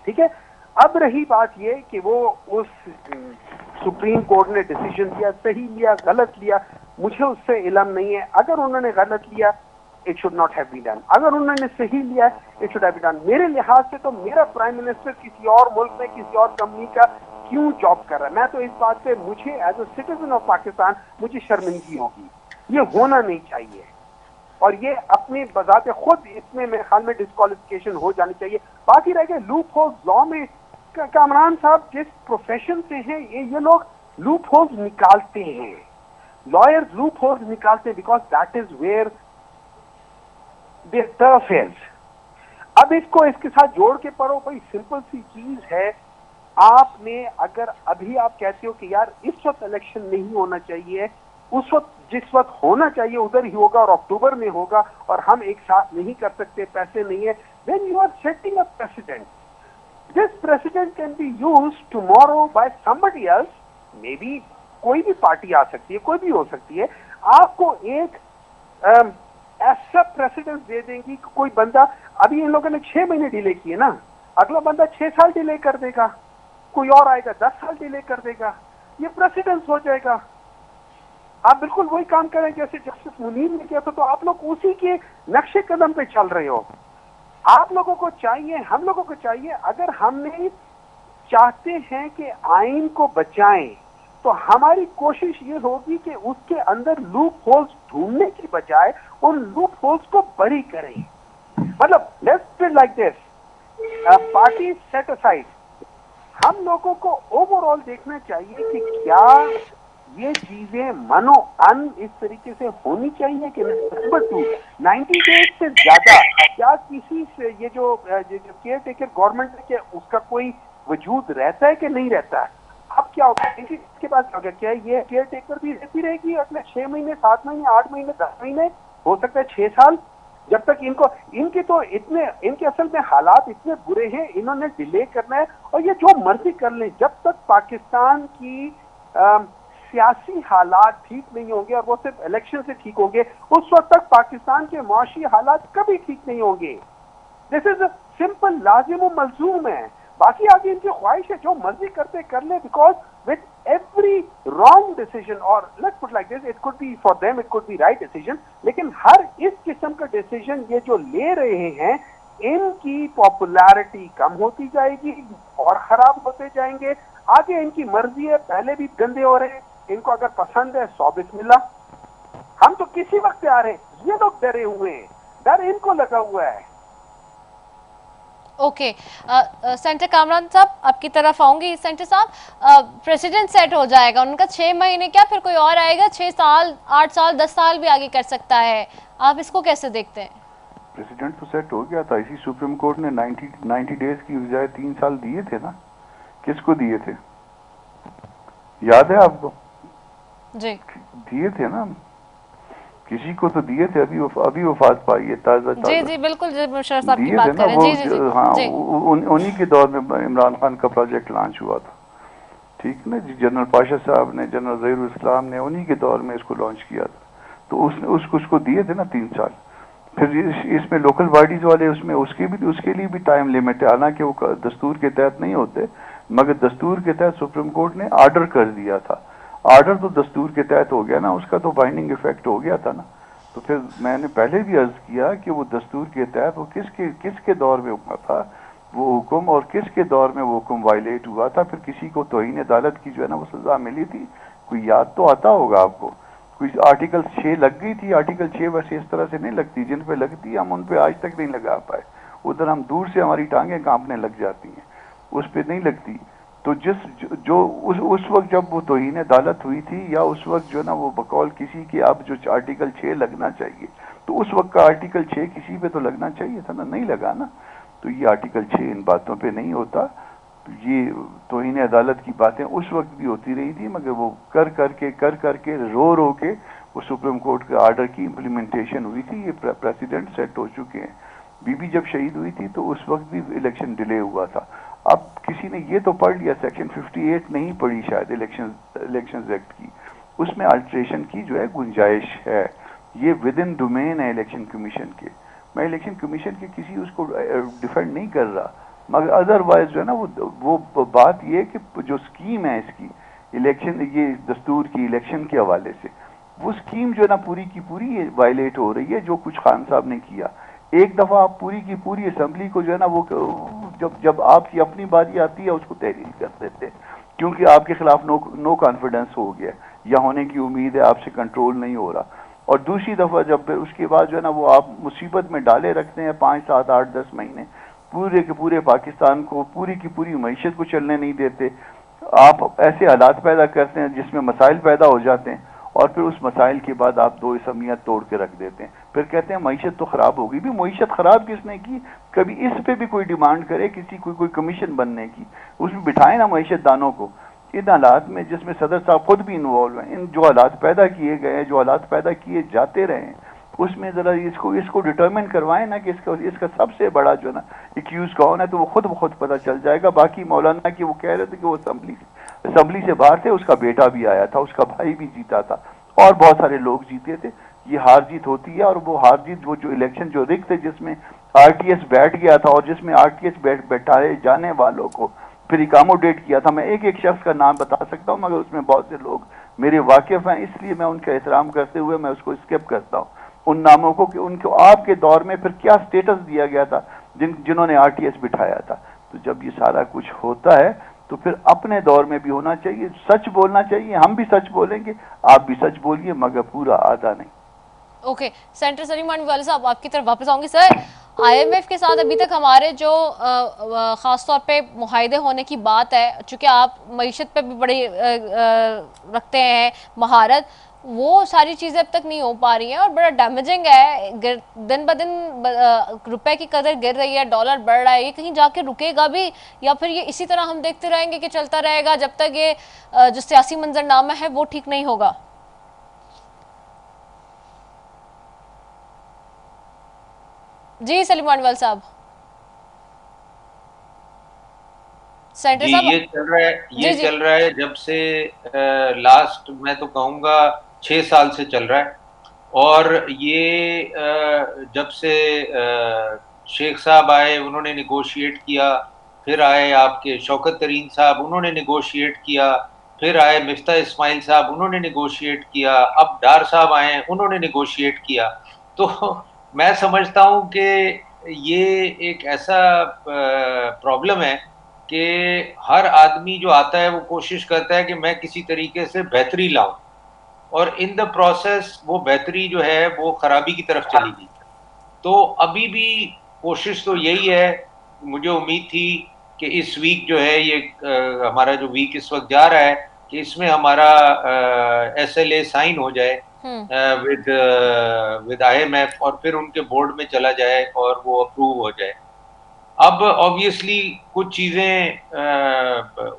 ठीक है, अब रही बात ये कि वो उस सुप्रीम कोर्ट ने डिसीजन लिया, सही लिया गलत लिया, मुझे उससे इल्म नहीं है। अगर उन्होंने गलत लिया, it should not have been done, अगर उन्होंने सही लिया, it should have been done. मेरे लिहाज से तो मेरा प्राइम मिनिस्टर किसी और मुल्क में किसी और कंपनी का क्यों जॉब कर रहा है, मैं तो इस बात पे, मुझे as a citizen of Pakistan मुझे शर्मिंदगी होगी, ये होना नहीं चाहिए। और ये अपने बजाते खुद इसमें मेरे ख्याल में डिस्क्वालिफिकेशन हो जानी चाहिए। बाकी रह गए लूप होल्स लॉ में, कामरान साहब जिस प्रोफेशन से हैं ये लोग लूप होल्स निकालते हैं, लॉयर्स लूप होल्स निकालते हैं, because that is where their turf is. अब इसको इसके साथ जोड़ के पढ़ो, भाई सिंपल सी चीज है, आपने अगर अभी आप कहते हो कि यार इस वक्त इलेक्शन नहीं होना चाहिए, उस वक्त जिस वक्त होना चाहिए उधर ही होगा और अक्टूबर में होगा और हम एक साथ नहीं कर सकते, पैसे नहीं है, then you are setting a precedent. This precedent can be used tomorrow by somebody else, maybe कोई भी पार्टी आ सकती है, कोई भी हो सकती है, आपको एक ऐसा प्रेसिडेंस दे देंगी कि कोई बंदा, अभी इन लोगों ने 6 महीने डिले किए ना, अगला बंदा 6 साल डिले कर देगा, कोई और आएगा 10 साल डिले कर देगा, ये प्रेसिडेंस हो जाएगा। आप बिल्कुल वही काम करें जैसे जस्टिस मुनीर ने किया था, तो आप लोग उसी के नक्शे कदम पे चल रहे हो। आप लोगों को चाहिए, हम लोगों को चाहिए, अगर हमने चाहते हैं कि आइन को बचाएं तो हमारी कोशिश ये होगी कि उसके अंदर लूप होल्स ढूंढने की बजाय उन लूप होल्स को बरी करें। मतलब let's put like this, party set aside, हम लोगों को ओवरऑल देखना चाहिए कि क्या ये चीजें मनो अन इस तरीके से होनी चाहिए कि नंबर 2, 90 डेज से ज्यादा क्या किसी से ये जो केयर टेकर गवर्नमेंट है, क्या उसका कोई वजूद रहता है कि नहीं रहता है? अब क्या होगा, इसके बाद क्या होगा, क्या ये केयर टेकर भी रहती रहेगी अगले 6 महीने, 7 महीने, 8 महीने, 10 महीने, हो सकता है 6 साल, जब तक इनके तो इतने, इनके असल में हालात इतने बुरे हैं, इन्होंने डिले करना है और ये जो मर्जी कर लें, जब तक पाकिस्तान की सियासी हालात ठीक नहीं होंगे और वो सिर्फ इलेक्शन से ठीक होंगे, उस वक्त तक पाकिस्तान के मुआशी हालात कभी ठीक नहीं होंगे। दिस इज अ सिंपल लाजिम मलजूम है। बाकी आगे इनकी ख्वाहिश है, जो मर्जी करते कर ले, because with every wrong decision, और let's put like this, it could be for them, it could be right decision, लेकिन हर इस किस्म का डिसीजन ये जो ले रहे हैं, इनकी पॉपुलैरिटी कम होती जाएगी और खराब होते जाएंगे। आगे इनकी मर्जी है, पहले भी गंदे हो रहे हैं, इनको अगर पसंद है 100 बिस्मिल्लाह, हम तो किसी वक्त आ रहे हैं, ये लोग डरे हुए हैं, डर इनको लगा हुआ है। ओके, सेंटर कामरान साहब आपकी तरफ आऊंगी। सेंटर साहब, प्रेसिडेंट सेट हो जाएगा उनका 6 महीने, क्या फिर कोई और आएगा 6 साल, 8 साल, 10 साल भी आगे कर सकता है, आप इसको कैसे देखते हैं? प्रेसिडेंट तो सेट हो गया था, इसी सुप्रीम कोर्ट ने 90 डेज की बजाय 3 साल दिए थे ना, किसको दिए थे, याद है आपको? जी, दिए थे ना, किसी को तो दिए थे, अभी वफात पाई है ताज़ा जी ताज़ा जी बिल्कुल, जी मुशर्रफ साहब की दिए थे बात ना करें। वो जी जी जी हाँ जी उन्हीं के दौर में इमरान खान का प्रोजेक्ट लॉन्च हुआ था, ठीक ना जी। जनरल पाशा साहब ने, जनरल ज़हीरुल इस्लाम ने उन्हीं के दौर में इसको लॉन्च किया था। तो उसने उसको दिए थे ना 3 साल। फिर इसमें लोकल बॉडीज वाले उसमें उसके लिए भी टाइम लिमिट है, हालांकि वो दस्तूर के तहत नहीं होते, मगर दस्तूर के तहत सुप्रीम कोर्ट ने ऑर्डर कर दिया था। ऑर्डर तो दस्तूर के तहत हो गया ना, उसका तो बाइंडिंग इफेक्ट हो गया था ना। तो फिर मैंने पहले भी अर्ज किया कि वो दस्तूर के तहत वो किसके दौर में हुआ था वो हुक्म, और किसके दौर में वो हुक्म वायलेट हुआ था, फिर किसी को तौहीन अदालत की जो है ना वो सजा मिली थी। कोई याद तो आता होगा आपको, कोई आर्टिकल 6 लग गई थी। आर्टिकल 6 वैसे इस तरह से नहीं लगती, जिन पे लगती है हम उन पे आज तक नहीं लगा पाए। उधर हम दूर से हमारी टांगें कांपने लग जाती हैं, उस पे नहीं लगती। तो उस वक्त जब वो तौहीन अदालत हुई थी, या उस वक्त जो ना वो बकौल किसी के अब जो आर्टिकल 6 लगना चाहिए, तो उस वक्त का आर्टिकल 6 किसी पे तो लगना चाहिए था ना, नहीं लगा ना। तो ये आर्टिकल 6 इन बातों पे नहीं होता। तो ये तौहीन अदालत की बातें उस वक्त भी होती रही थी, मगर वो कर करके रो के वो सुप्रीम कोर्ट के ऑर्डर की इम्प्लीमेंटेशन हुई थी। ये प्रेसिडेंट सेट हो चुके हैं। बीबी जब शहीद हुई थी तो उस वक्त भी इलेक्शन डिले हुआ था। अब किसी ने ये तो पढ़ लिया, सेक्शन 58 नहीं पढ़ी शायद इलेक्शन एक्ट की, उसमें अल्ट्रेशन की जो है गुंजाइश है। ये विद इन डोमेन है इलेक्शन कमीशन के। मैं इलेक्शन कमीशन के किसी उसको डिफेंड नहीं कर रहा, मगर अदरवाइज जो है ना वो बात ये कि जो स्कीम है इसकी इलेक्शन, ये दस्तूर की इलेक्शन के हवाले से, वो स्कीम जो है ना पूरी की पूरी वायलेट हो रही है। जो कुछ खान साहब ने किया, एक दफा आप पूरी की पूरी असेंबली को जो है ना वो जब आपकी अपनी बारी आती है उसको तहरीर कर देते हैं, क्योंकि आपके खिलाफ नो कॉन्फिडेंस हो गया या होने की उम्मीद है, आपसे कंट्रोल नहीं हो रहा। और दूसरी दफा जब फिर उसके बाद जो है ना वो आप मुसीबत में डाले रखते हैं 5, 7, 8, 10 महीने, पूरे के पूरे पाकिस्तान को, पूरी की पूरी मईशत को चलने नहीं देते। आप ऐसे हालात पैदा करते हैं जिसमें मसाइल पैदा हो जाते हैं, और फिर उस मसाइल के बाद आप 2 असमियत तोड़ के रख देते हैं। फिर कहते हैं मईशत तो खराब होगी। भी मईशत खराब किसने की? कभी इस पे भी कोई डिमांड करे किसी कोई कमीशन बनने की, उसमें बिठाए ना मईशत दानों को। इन हालात में जिसमें सदर साहब खुद भी इन्वॉल्व हैं, इन जो हालात पैदा किए गए हैं, जो हालात पैदा किए जाते रहे हैं, उसमें जरा इसको डिटरमिन करवाएं ना कि इसका सबसे बड़ा जो है ना एक्यूज कौन है, तो वो खुद पता चल जाएगा। बाकी मौलाना की वो कह रहे थे कि वो असेंबली से बाहर थे, उसका बेटा भी आया था, उसका भाई भी जीता था, और बहुत सारे लोग जीते थे। ये हार जीत होती है, और वो हार जीत वो जो इलेक्शन जो रिग थे जिसमें आरटीएस बैठ गया था, और जिसमें आरटीएस बैठाए जाने वालों को फिर इकामोडेट किया था। मैं एक शख्स का नाम बता सकता हूँ, मगर उसमें बहुत से लोग मेरे वाकिफ हैं, इसलिए मैं उनका एहतराम करते हुए मैं उसको स्किप करता हूँ उन नामों को, कि उनको आपके दौर में फिर क्या स्टेटस दिया गया था जिन्होंने आरटीएस बिठाया था। तो जब ये सारा कुछ होता है तो फिर अपने दौर में भी होना चाहिए, सच बोलना चाहिए। हम भी सच बोलेंगे, आप भी सच बोलिए, मगर पूरा आधा नहीं। ओके, सेंटर सलीम वाले साहब आपकी तरफ वापस आऊंगी। सर, आईएमएफ के साथ अभी तक हमारे जो ख़ास तौर पे मुआहदे होने की बात है, चूँकि आप मईशत पे भी बड़ी रखते हैं महारत, वो सारी चीज़ें अब तक नहीं हो पा रही हैं और बड़ा डैमेजिंग है। दिन ब दिन रुपए की कदर गिर रही है, डॉलर बढ़ रहा है, ये कहीं जाके रुकेगा भी या फिर ये इसी तरह हम देखते रहेंगे कि चलता रहेगा जब तक ये जो सियासी मंजरनामा है वो ठीक नहीं होगा? जी सलीम वानवाल साहब। सेंटर साहब, ये चल रहा है जब से लास्ट मैं तो कहूँगा 6 साल से चल रहा है। और ये जब से शेख साहब आए उन्होंने निगोशिएट किया, फिर आए आपके शौकत तरीन साहब उन्होंने निगोशिएट किया, फिर आए मिफ्ता इस्माइल साहब उन्होंने निगोशिएट किया, अब डार साहब आए उन्होंने निगोशिएट किया। तो मैं समझता हूँ कि ये एक ऐसा प्रॉब्लम है कि हर आदमी जो आता है वो कोशिश करता है कि मैं किसी तरीके से बेहतरी लाऊं, और इन द प्रोसेस वो बेहतरी जो है वो खराबी की तरफ चली गई। तो अभी भी कोशिश तो यही है, मुझे उम्मीद थी कि इस वीक जो है ये हमारा जो वीक इस वक्त जा रहा है कि इसमें हमारा SLA साइन हो जाए विद IMF, और फिर उनके बोर्ड में चला जाए और वो अप्रूव हो जाए। अब ऑब्वियसली कुछ चीज़ें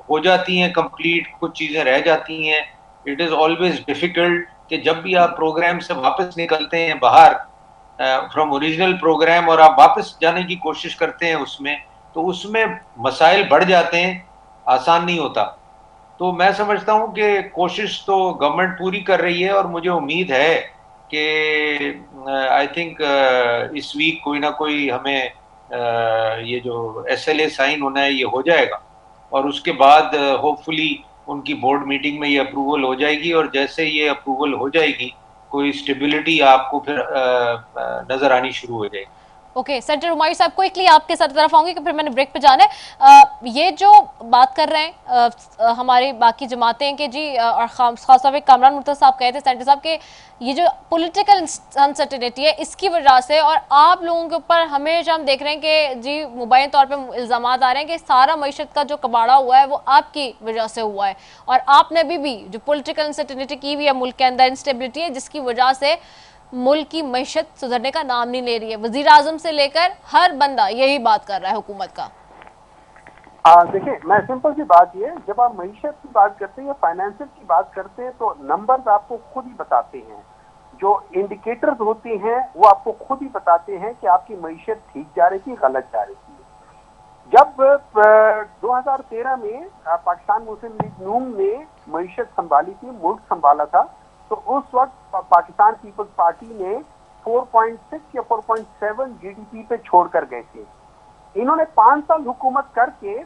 हो जाती हैं कंप्लीट, कुछ चीज़ें रह जाती हैं। इट इज़ ऑलवेज डिफिकल्ट कि जब भी आप प्रोग्राम से वापस निकलते हैं बाहर फ्रॉम ओरिजिनल प्रोग्राम और आप वापस जाने की कोशिश करते हैं उसमें, तो उसमें मसाइल बढ़ जाते हैं, आसान नहीं होता। तो मैं समझता हूं कि कोशिश तो गवर्नमेंट पूरी कर रही है और मुझे उम्मीद है कि आई थिंक इस वीक कोई ना कोई हमें ये जो SLA साइन होना है ये हो जाएगा और उसके बाद होपफुली उनकी बोर्ड मीटिंग में ये अप्रूवल हो जाएगी और जैसे ये अप्रूवल हो जाएगी कोई स्टेबिलिटी आपको फिर नजर आनी शुरू हो जाएगी। ओके सेंटर हुमायूं साहब, क्विकली आपके साथ तरफ आऊंगी कि फिर मैंने ब्रेक पे जाना है। ये जो बात कर रहे हैं हमारी बाकी जमातें कि जी और खासतौर पे कामरान मुर्तज़ा साहब कहे थे सेंटर साहब के ये जो पॉलिटिकल अनसर्टेनिटी है इसकी वजह से, और आप लोगों के ऊपर हमेशा हम देख रहे हैं कि जी मुबैन तौर पे इल्ज़ाम आ रहे हैं कि सारा मईशत का जो कबाड़ा हुआ है वो आपकी वजह से हुआ है, और आपने भी जो पॉलिटिकल अनसर्टेनिटी की हुई है मुल्क के अंदर, इंस्टेबिलिटी है जिसकी वजह से मुल्क की मईशत सुधरने का नाम नहीं ले रही है। वजीर आजम से लेकर हर बंदा यही बात कर रहा है हुकूमत का। देखिए, मैं सिंपल सी बात ये, जब आप मईशत की बात करते हैं या फाइनेंशियल की बात करते हैं तो नंबर्स आपको खुद ही बताते हैं, जो इंडिकेटर्स होते हैं वो आपको खुद ही बताते हैं कि आपकी मईशत ठीक जा रही थी, गलत जा रही थी। जब 2013 में पाकिस्तान मुस्लिम लीग नून ने मईशत संभाली थी, मुल्क संभाला था, तो उस वक्त पाकिस्तान पीपल्स पार्टी ने 4.6 या 4.7 GDP पे छोड़ कर गए थे। इन्होंने 5 साल हुकूमत करके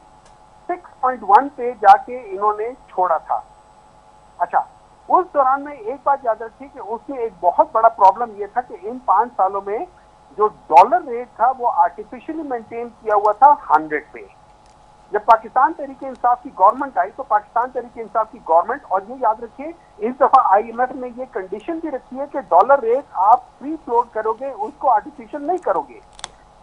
6.1 पे जाके इन्होंने छोड़ा था। अच्छा, उस दौरान में एक बात याद रखिए कि उसमें एक बहुत बड़ा प्रॉब्लम यह था कि इन 5 सालों में जो डॉलर रेट था वो आर्टिफिशियली मेंटेन किया हुआ था 100 पे। जब पाकिस्तान तहरीक इंसाफ की गवर्नमेंट आई तो पाकिस्तान तहरीक इंसाफ की गवर्नमेंट, और ये याद रखिए इस दफा IMF ने ये कंडीशन भी रखी है कि डॉलर रेट आप फ्री फ्लोट करोगे, उसको आर्टिफिशियल नहीं करोगे,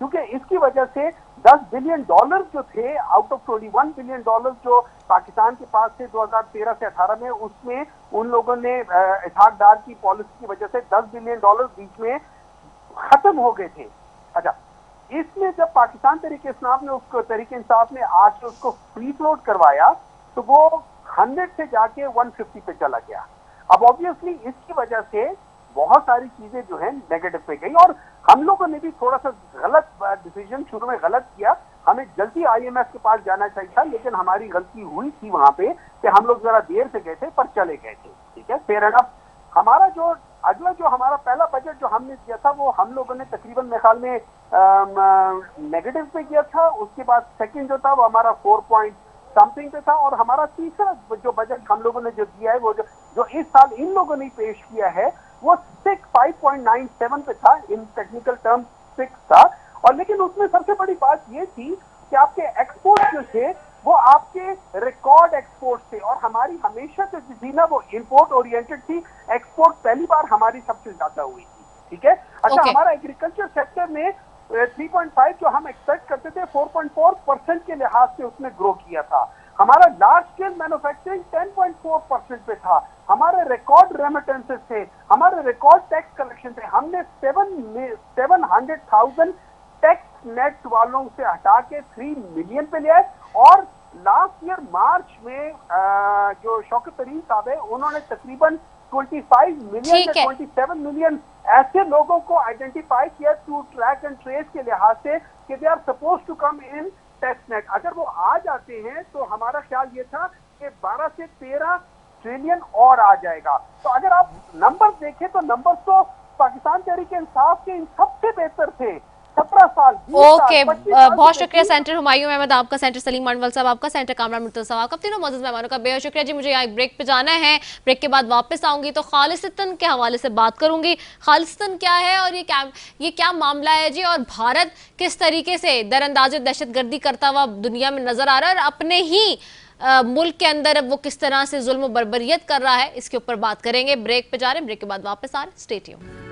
क्योंकि इसकी वजह से $10 बिलियन जो थे आउट ऑफ $21 बिलियन जो पाकिस्तान के पास थे 2013 से 18 में, उसमें उन लोगों ने इत्तेफाकदार की पॉलिसी की वजह से $10 बिलियन बीच में खत्म हो गए थे। अच्छा, इसमें जब पाकिस्तान तहरीक इंसाफ ने आके उसको फ्री फ्लोट करवाया तो वो 100 से जाके 150 पे चला गया। अब ऑब्वियसली इसकी वजह से बहुत सारी चीजें जो है नेगेटिव पे गई, और हम लोगों ने भी थोड़ा सा गलत डिसीजन शुरू में गलत किया। हमें जल्दी IMF के पास जाना चाहिए था, लेकिन हमारी गलती हुई थी वहां पे कि हम लोग जरा देर से गए थे पर चले गए थे। ठीक है, फेयर एनफ। हमारा जो अगला जो हमारा पहला बजट जो हमने किया था वो हम लोगों ने तकरीबन मेरे ख्याल में नेगेटिव पे किया था। उसके बाद सेकंड जो था वो हमारा 4 पॉइंट समथिंग पे था, और हमारा तीसरा जो बजट हम लोगों ने जो दिया है वो जो इस साल इन लोगों ने पेश किया है वो 5.97 पे था, इन टेक्निकल टर्म 6 था। और लेकिन उसमें सबसे बड़ी बात ये थी कि आपके एक्सपोर्ट जो थे वो आपके रिकॉर्ड एक्सपोर्ट थे, और हमारी हमेशा से थी ना वो इंपोर्ट ओरिएंटेड थी। एक्सपोर्ट पहली बार हमारी सबसे ज्यादा हुई थी। ठीक है। अच्छा, हमारा एग्रीकल्चर सेक्टर में 3.5 जो हम एक्सपेक्ट करते थे 4.4% के लिहाज से उसने ग्रो किया था। हमारा लार्ज स्केल मैन्युफैक्चरिंग 10.4% पे था। हमारे रिकॉर्ड रेमिटेंसेस थे, हमारे रिकॉर्ड टैक्स कलेक्शन थे। हमने 700,000 टैक्स नेट वालों से हटा के 3 मिलियन पे लिया है। और लास्ट ईयर मार्च में जो शौकत तरीन साहब है उन्होंने तकरीबन 25 मिलियन या 27 मिलियन ऐसे लोगों को आइडेंटिफाई किया टू ट्रैक एंड ट्रेस के लिहाज से कि they are suppose to come in test net. अगर वो आ जाते हैं तो हमारा ख्याल ये था कि 12 से 13 ट्रिलियन और आ जाएगा। तो अगर आप नंबर देखें तो नंबर तो पाकिस्तान तहरीक इंसाफ के इन सबसे बेहतर थे। 17 साल ओके, बहुत शुक्रिया सेंटर हुमायूं अहमद आपका, सेंटर सलीम अनवर साहब आपका, सेंटर कामरान मुर्तज़ा साहब आपका, तीनों मौजूद मेहमानों का बेहद शुक्रिया जी। मुझे यहाँ ब्रेक पे जाना है, ब्रेक के बाद वापस आऊंगी तो खालिस्तान के हवाले से बात करूंगी। खालिस्तान क्या है और ये क्या मामला है जी, और भारत किस तरीके से दरअंदाज दहशतगर्दी करता हुआ दुनिया में नजर आ रहा है, और अपने ही मुल्क के अंदर वो किस तरह से जुल्म बर्बरियत कर रहा है, इसके ऊपर बात करेंगे। ब्रेक पे जा रहे हैं, ब्रेक के बाद वापस आ रहे हैं। Stay tuned.